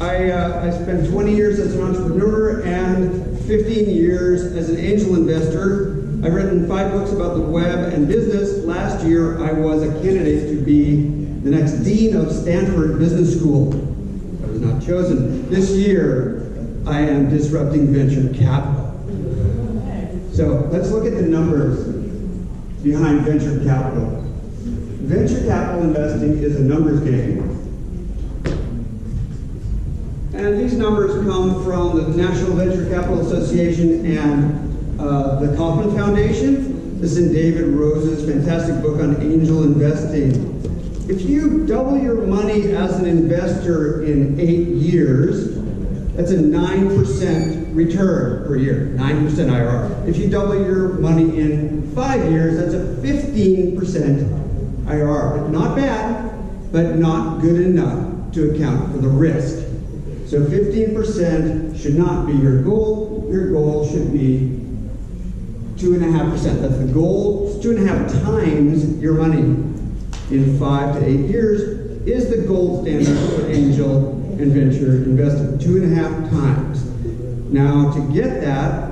I spent 20 years as an entrepreneur and 15 years as an angel investor. I've written 5 books about the web and business. Last year, I was a candidate to be the next dean of Stanford Business School. I was not chosen. This year, I am disrupting venture capital. So let's look at the numbers behind venture capital. Venture capital investing is a numbers game. And these numbers come from the National Venture Capital Association and the Kauffman Foundation. This is in David Rose's fantastic book on angel investing. If you double your money as an investor in 8 years, that's a 9% return per year, 9% IRR. If you double your money in 5 years, that's a 15% IRR. Not bad, but not good enough to account for the risk. So 15% should not be your goal. Your goal should be 2.5%. That's the goal. It's 2.5 times your money in 5 to 8 years is the gold standard for angel and venture investing. 2.5 times. Now to get that,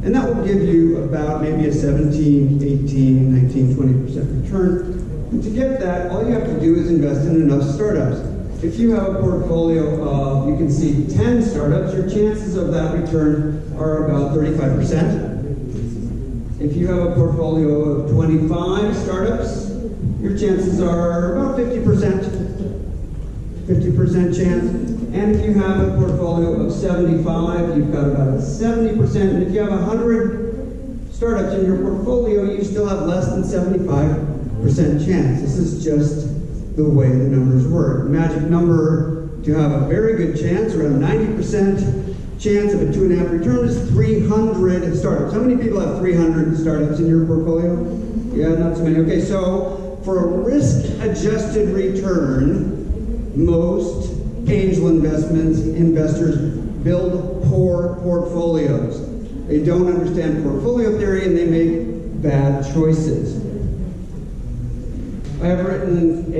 and that will give you about maybe a 17, 18, 19, 20% return. And to get that, all you have to do is invest in enough startups. If you have a portfolio of, you can see 10 startups, your chances of that return are about 35%. If you have a portfolio of 25 startups, your chances are about 50%. 50% chance. And if you have a portfolio of 75, you've got about a 70%. And if you have 100 startups in your portfolio, you still have less than 75% chance. This is just the way the numbers work. The magic number to have a very good chance, around 90% chance of a 2.5 return, is 300 startups. How many people have 300 startups in your portfolio? Yeah, not so many. Okay, so for a risk-adjusted return, most angel investors build poor portfolios. They don't understand portfolio theory and they make bad choices. I have written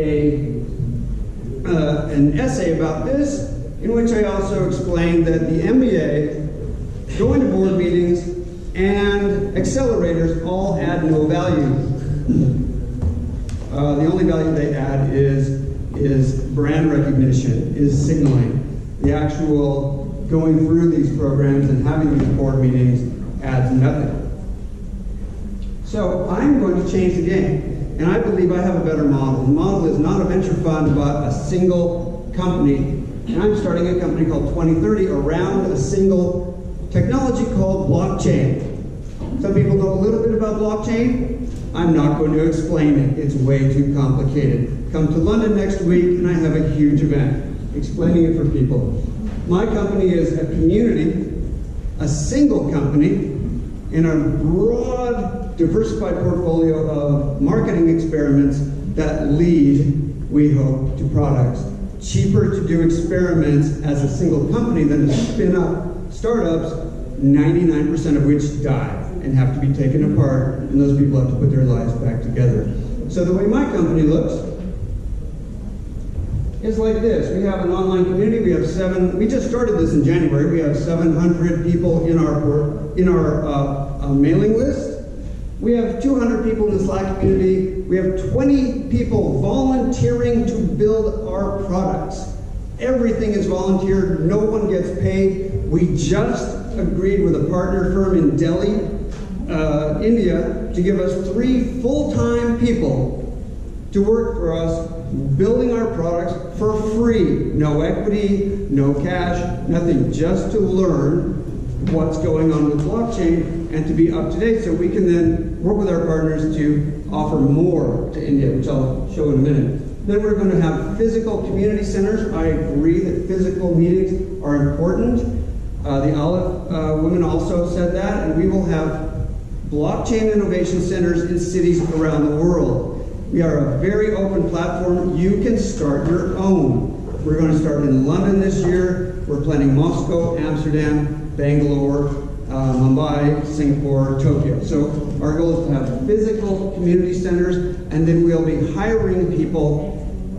an essay about this, in which I also explained that the MBA, going to board meetings, and accelerators all add no value. The only value they add is brand recognition, is signaling. The actual going through these programs and having these board meetings adds nothing. So I'm going to change the game. And I believe I have a better model. The model is not a venture fund, but a single company. And I'm starting a company called 2030 around a single technology called blockchain. Some people know a little bit about blockchain. I'm not going to explain it. It's way too complicated. Come to London next week, and I have a huge event explaining it for people. My company is a community, a single company, in a broad, diversified portfolio of marketing experiments that lead, we hope, to products. Cheaper to do experiments as a single company than to spin up startups, 99% of which die and have to be taken apart, and those people have to put their lives back together. So the way my company looks is like this. We have an online community. We just started this in January. We have 700 people in our mailing list. We have 200 people in the Slack community. We have 20 people volunteering to build our products. Everything is volunteered. No one gets paid. We just agreed with a partner firm in Delhi, India, to give us 3 full-time people to work for us, building our products for free. No equity, no cash, nothing, just to learn what's going on with blockchain and to be up to date so we can then work with our partners to offer more to India, which I'll show in a minute. Then we're going to have physical community centers. I agree that physical meetings are important. The Olive women also said that, and we will have blockchain innovation centers in cities around the world. We are a very open platform. You can start your own. We're going to start in London this year. We're planning Moscow, Amsterdam, Bangalore, Mumbai, Singapore, Tokyo. So our goal is to have physical community centers, and then we'll be hiring people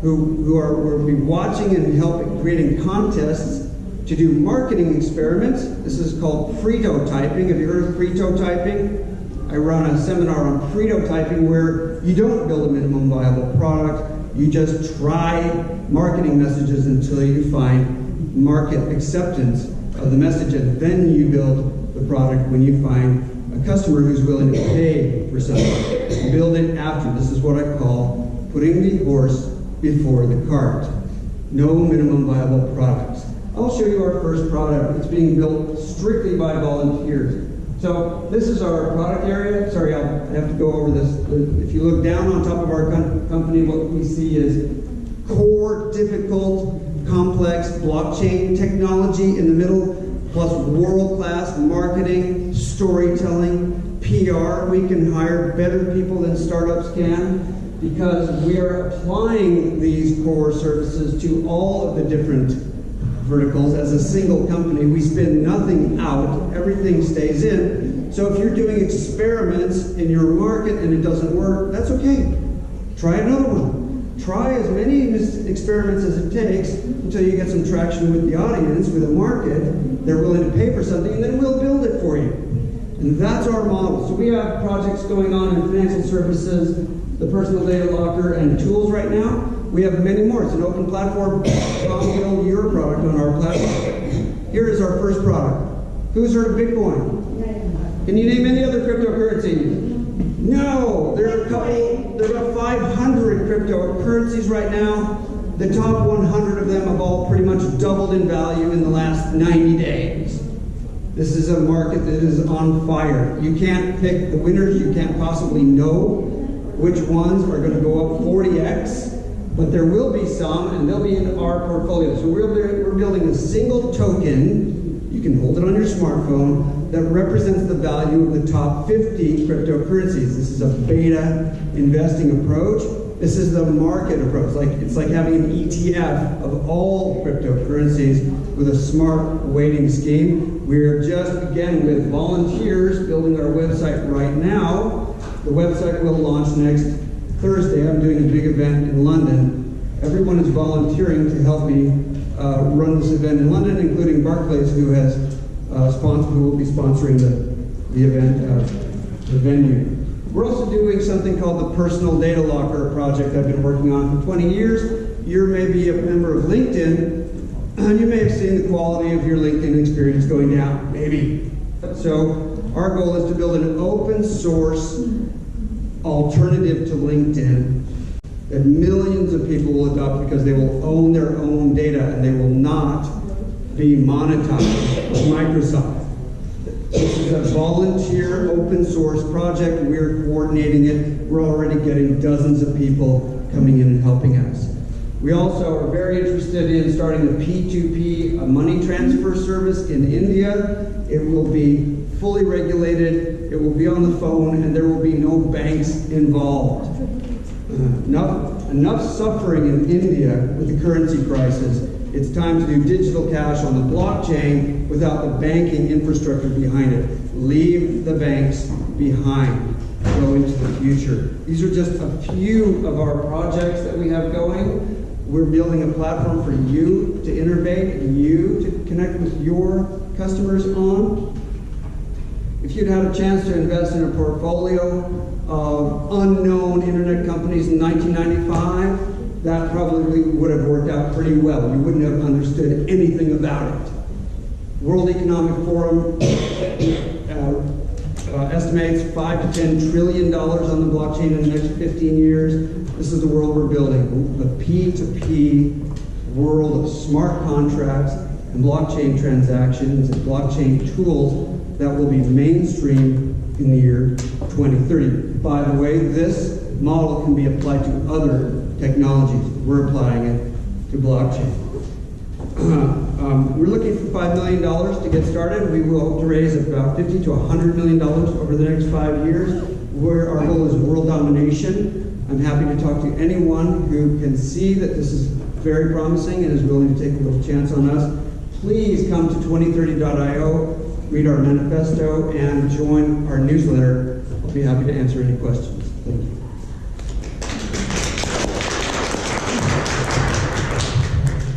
who will be watching and helping creating contests to do marketing experiments. This is called frito-typing. Have you heard of frito-typing? I run a seminar on frito-typing where you don't build a minimum viable product. You just try marketing messages until you find market acceptance of the message, and then you build the product when you find a customer who's willing to pay for something. Build it after. This is what I call putting the horse before the cart. No minimum viable products. I'll show you our first product. It's being built strictly by volunteers. So this is our product area. Sorry, I have to go over this. If you look down on top of our company, what we see is core, difficult, complex blockchain technology in the middle, plus world-class marketing, storytelling, PR. We can hire better people than startups can because we are applying these core services to all of the different verticals as a single company. We spin nothing out, everything stays in. So if you're doing experiments in your market and it doesn't work, that's okay. Try another one. Try as many experiments as it takes until you get some traction with the audience, with a market. They're willing to pay for something, and then we'll build it for you. And that's our model. So we have projects going on in financial services, the personal data locker, and tools right now. We have many more. It's an open platform. Come build your product on our platform. Here is our first product. Who's heard of Bitcoin? Can you name any other cryptocurrency? No. There are about 500 cryptocurrencies right now. The top 100 of them have all pretty much doubled in value in the last 90 days. This is a market that is on fire. You can't pick the winners. You can't possibly know which ones are going to go up 40x. But there will be some, and they'll be in our portfolio. So we're building a single token, you can hold it on your smartphone, that represents the value of the top 50 cryptocurrencies. This is a beta investing approach. This is the market approach. It's like having an ETF of all cryptocurrencies with a smart weighting scheme. We're just, again, with volunteers building our website right now. The website will launch next Thursday. I'm doing a big event in London. Everyone is volunteering to help me run this event in London, including Barclays, who will be sponsoring the event, the venue. We're also doing something called the Personal Data Locker, a project I've been working on for 20 years. You're maybe a member of LinkedIn, and you may have seen the quality of your LinkedIn experience going down, maybe. So our goal is to build an open source alternative to LinkedIn that millions of people will adopt because they will own their own data and they will not be monetized by Microsoft. This is a volunteer open source project. We're coordinating it. We're already getting dozens of people coming in and helping us. We also are very interested in starting a P2P money transfer service in India. It will be fully regulated, it will be on the phone, and there will be no banks involved. Enough suffering in India with the currency crisis. It's time to do digital cash on the blockchain without the banking infrastructure behind it. Leave the banks behind. Go into the future. These are just a few of our projects that we have going. We're building a platform for you to innovate and you to connect with your customers on. If you'd had a chance to invest in a portfolio of unknown internet companies in 1995, that probably would have worked out pretty well. You wouldn't have understood anything about it. World Economic Forum estimates $5 to $10 trillion on the blockchain in the next 15 years. This is the world we're building, the P2P world of smart contracts and blockchain transactions and blockchain tools that will be mainstream in the year 2030. By the way, this model can be applied to other technologies. We're applying it to blockchain. We're looking for $5 million to get started. We will hope to raise about $50 to $100 million over the next 5 years. Our goal is world domination. I'm happy to talk to anyone who can see that this is very promising and is willing to take a little chance on us. Please come to 2030.io, read our manifesto, and join our newsletter. I'll be happy to answer any questions. Thank you.